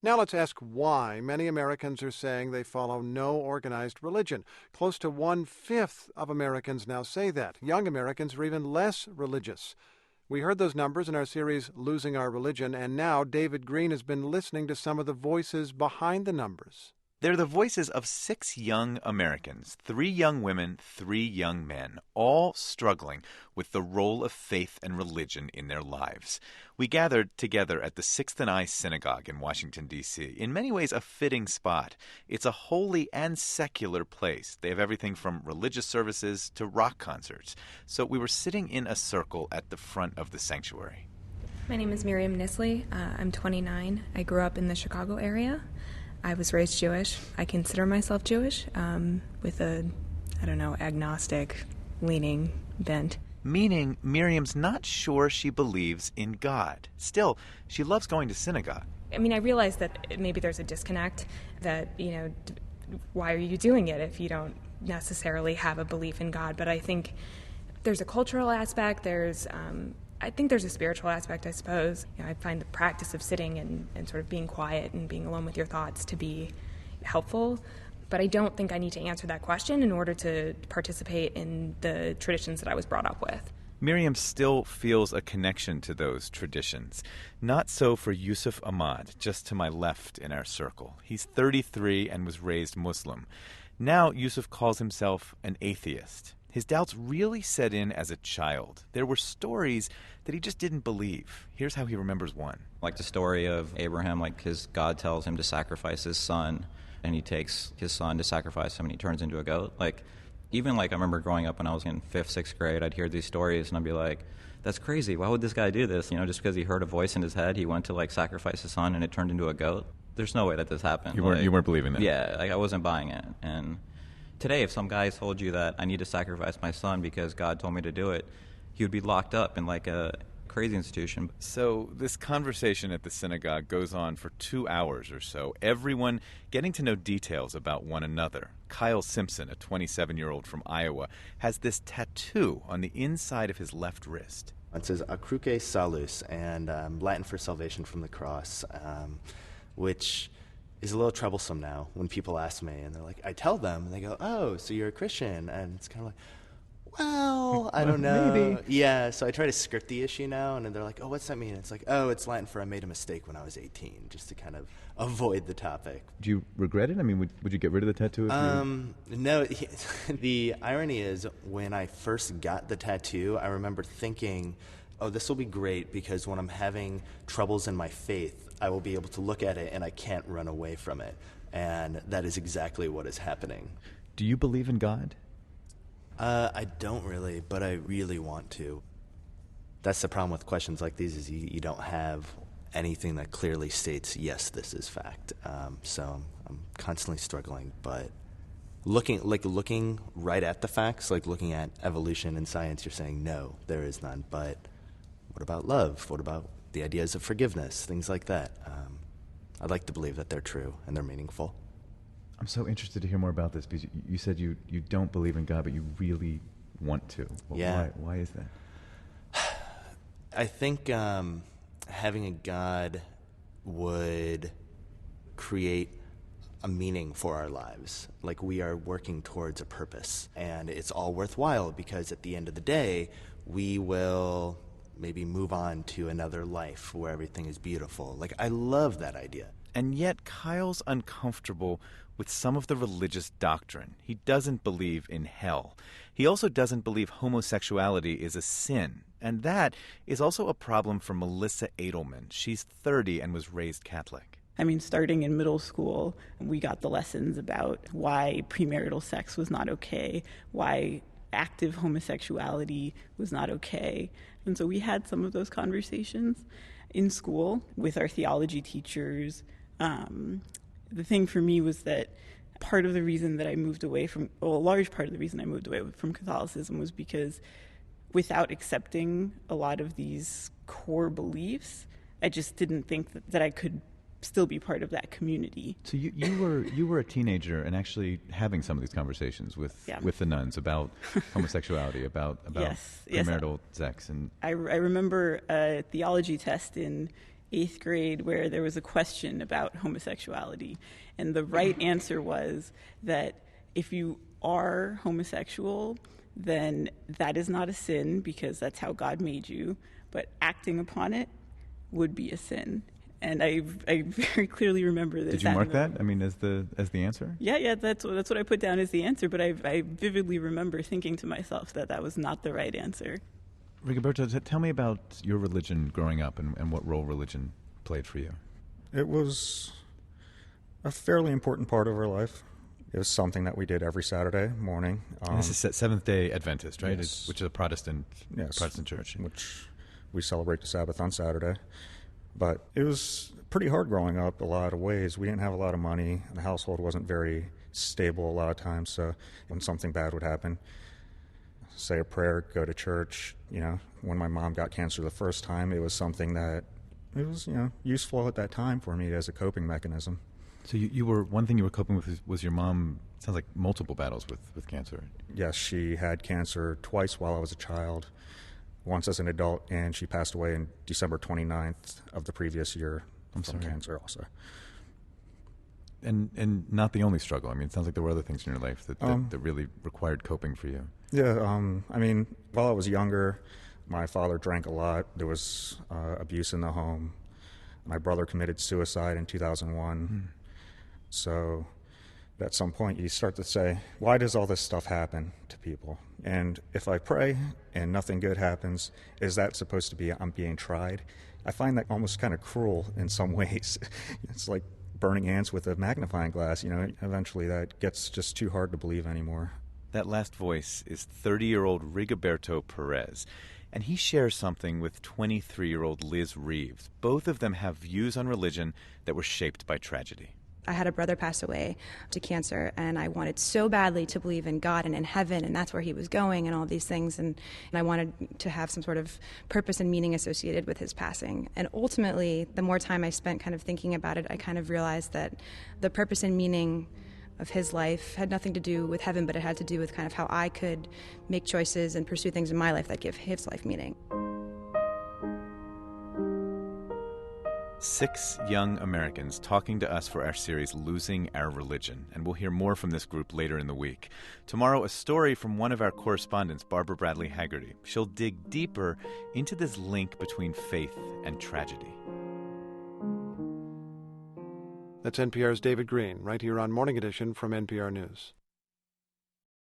Now let's ask why many Americans are saying they follow no organized religion. Close to 1/5 of Americans now say that. Young Americans are even less religious. We heard those numbers in our series, Losing Our Religion, and now David Green has been listening to some of the voices behind the numbers. They're the voices of 6 young Americans, 3 young women, 3 young men, all struggling with the role of faith and religion in their lives. We gathered together at the 6th and I Synagogue in Washington, D.C., in many ways a fitting spot. It's a holy and secular place. They have everything from religious services to rock concerts. So we were sitting in a circle at the front of the sanctuary. My name is Miriam Nisley. I'm 29. I grew up in the Chicago area. I was raised Jewish. I consider myself Jewish with a, agnostic leaning bent. Meaning Miriam's not sure she believes in God. Still, she loves going to synagogue. I mean, I realize that maybe there's a disconnect that, why are you doing it if you don't necessarily have a belief in God? But I think there's a cultural aspect, I think there's a spiritual aspect, I suppose. I find the practice of sitting and sort of being quiet and being alone with your thoughts to be helpful. But I don't think I need to answer that question in order to participate in the traditions that I was brought up with. Miriam still feels a connection to those traditions. Not so for Yusuf Ahmad, just to my left in our circle. He's 33 and was raised Muslim. Now Yusuf calls himself an atheist. His doubts really set in as a child. There were stories that he just didn't believe. Here's how he remembers one. Like the story of Abraham, his God tells him to sacrifice his son, and he takes his son to sacrifice him, and he turns into a goat. I remember growing up when I was in 5th, 6th grade, I'd hear these stories, and I'd be like, that's crazy. Why would this guy do this? Just because he heard a voice in his head, he went to, sacrifice his son, and it turned into a goat. There's no way that this happened. You weren't believing that? Yeah, I wasn't buying it. And today, if some guy told you that I need to sacrifice my son because God told me to do it, he would be locked up in a crazy institution. So this conversation at the synagogue goes on for 2 hours or so, everyone getting to know details about one another. Kyle Simpson, a 27-year-old from Iowa, has this tattoo on the inside of his left wrist. It says Acruce Salus, and Latin for salvation from the cross, which is a little troublesome now when people ask me, and they're like, I tell them, and they go, oh, so you're a Christian? And it's kind of like, well, I don't know. Maybe. Yeah, so I try to skirt the issue now, and they're like, oh, what's that mean? It's like, oh, it's Latin for I made a mistake when I was 18, just to kind of avoid the topic. Do you regret it? I mean, would you get rid of the tattoo? No, the irony is when I first got the tattoo, I remember thinking, oh, this will be great because when I'm having troubles in my faith, I will be able to look at it and I can't run away from it. And that is exactly what is happening. Do you believe in God? I don't really, but I really want to. That's the problem with questions like these is you don't have anything that clearly states, yes, this is fact. So I'm constantly struggling, but looking right at the facts, looking at evolution and science, you're saying, no, there is none. But what about love? What about the ideas of forgiveness? Things like that. I'd like to believe that they're true and they're meaningful. I'm so interested to hear more about this because you said you don't believe in God, but you really want to. Yeah. Why is that? I think having a God would create a meaning for our lives. We are working towards a purpose, and it's all worthwhile because at the end of the day, we will maybe move on to another life where everything is beautiful. I love that idea. And yet Kyle's uncomfortable with some of the religious doctrine. He doesn't believe in hell. He also doesn't believe homosexuality is a sin. And that is also a problem for Melissa Edelman. She's 30 and was raised Catholic. I mean, starting in middle school, we got the lessons about why premarital sex was not okay, why active homosexuality was not okay. And so we had some of those conversations in school with our theology teachers. The thing for me was that part of the reason that I moved away from, a large part of the reason I moved away from Catholicism was because without accepting a lot of these core beliefs, I just didn't think that I could still be part of that community. So you were a teenager and actually having some of these conversations with the nuns about homosexuality, about yes, premarital sex, and I remember a theology test in 8th grade where there was a question about homosexuality. And the right answer was that if you are homosexual, then that is not a sin because that's how God made you. But acting upon it would be a sin. And I very clearly remember this. Did you mark that? I mean, as the answer? Yeah, that's what I put down as the answer. But I vividly remember thinking to myself that was not the right answer. Rigoberto, tell me about your religion growing up and what role religion played for you. It was a fairly important part of our life. It was something that we did every Saturday morning. And this is Seventh-day Adventist, right? Yes. Which is a Protestant church. Which we celebrate the Sabbath on Saturday. But it was pretty hard growing up a lot of ways. We didn't have a lot of money. The household wasn't very stable a lot of times, so when something bad would happen, say a prayer, go to church. When my mom got cancer the first time, it was something that it was, useful at that time for me as a coping mechanism. So one thing you were coping with was your mom, sounds like multiple battles with cancer. Yes, she had cancer twice while I was a child, once as an adult, and she passed away on December 29th of the previous year from cancer also. And not the only struggle. I mean, it sounds like there were other things in your life that really required coping for you. Yeah, while I was younger, my father drank a lot. There was abuse in the home. My brother committed suicide in 2001. So at some point you start to say, why does all this stuff happen to people? And if I pray and nothing good happens, is that supposed to be I'm being tried? I find that almost kind of cruel in some ways. It's like burning ants with a magnifying glass. Eventually that gets just too hard to believe anymore. That last voice is 30-year-old Rigoberto Perez, and he shares something with 23-year-old Liz Reeves. Both of them have views on religion that were shaped by tragedy. I had a brother pass away to cancer, and I wanted so badly to believe in God and in heaven, and that's where he was going and all these things, and I wanted to have some sort of purpose and meaning associated with his passing. And ultimately, the more time I spent kind of thinking about it, I kind of realized that the purpose and meaning of his life had nothing to do with heaven, but it had to do with kind of how I could make choices and pursue things in my life that give his life meaning. 6 young Americans talking to us for our series Losing Our Religion, and we'll hear more from this group later in the week. Tomorrow, a story from one of our correspondents, Barbara Bradley Haggerty. She'll dig deeper into this link between faith and tragedy. That's NPR's David Green, right here on Morning Edition from NPR News.